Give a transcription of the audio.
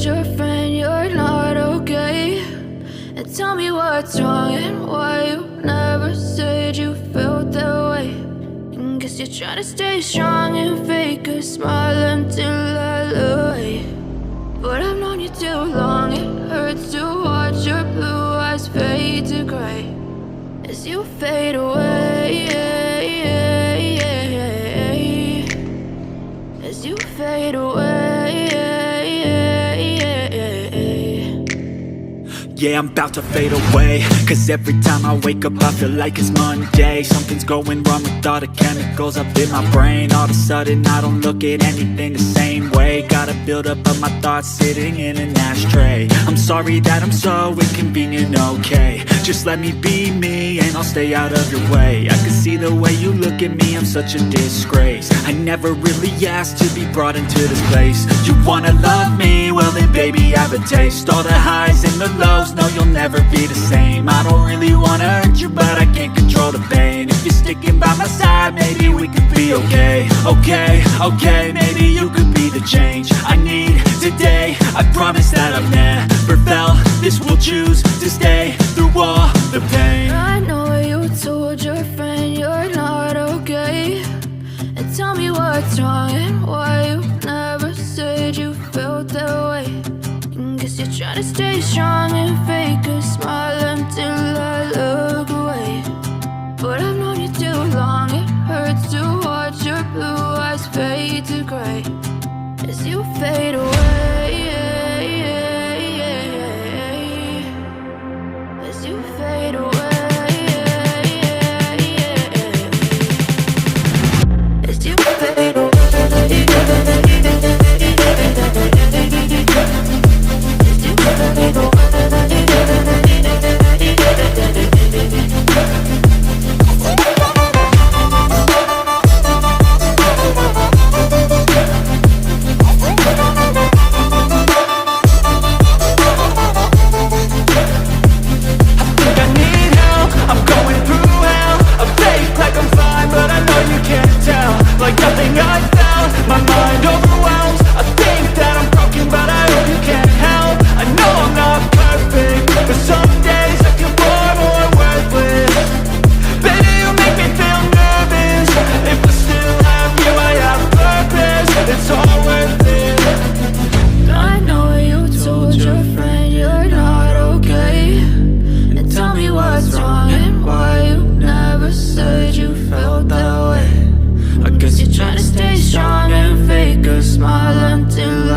told your friend you're not okay? And tell me what's wrong and why you never said you felt that way. And guess you're trying to stay strong and fake a smile until I look away. But I've known you too long, it hurts to watch your blue eyes fade to gray as you fade away, as you fade away. Yeah, I'm about to fade away, cause every time I wake up I feel like it's Monday. Something's going wrong with all the chemicals up in my brain. All of a sudden I don't look at anything the same way. Got a buildup of my thoughts sitting in an ashtray. I'm sorry that I'm so inconvenient, okay? Just let me be me and I'll stay out of your way. I can see the way you look at me, I'm such a disgrace. I never really asked to be brought into this place. You wanna love me? Well then baby, have a taste. All the highs and the lows, no, you'll never be the same. I don't really wanna hurt you, but I can't control the pain. If you're sticking by my side, maybe we could be okay. Okay, maybe you could be the change I need today. I promise that I've never felt this. Will choose to stay through all the pain. I know you told your friend you're not okay. And tell me what's wrong and why you never said you felt that way. And guess you're trying to stay strong and fake a smile until I look away. But I've known you too long, it hurts to watch your blue eyes fade to gray as you fade away, as you fade away. As you fade away. Trying to stay strong and fake a smile until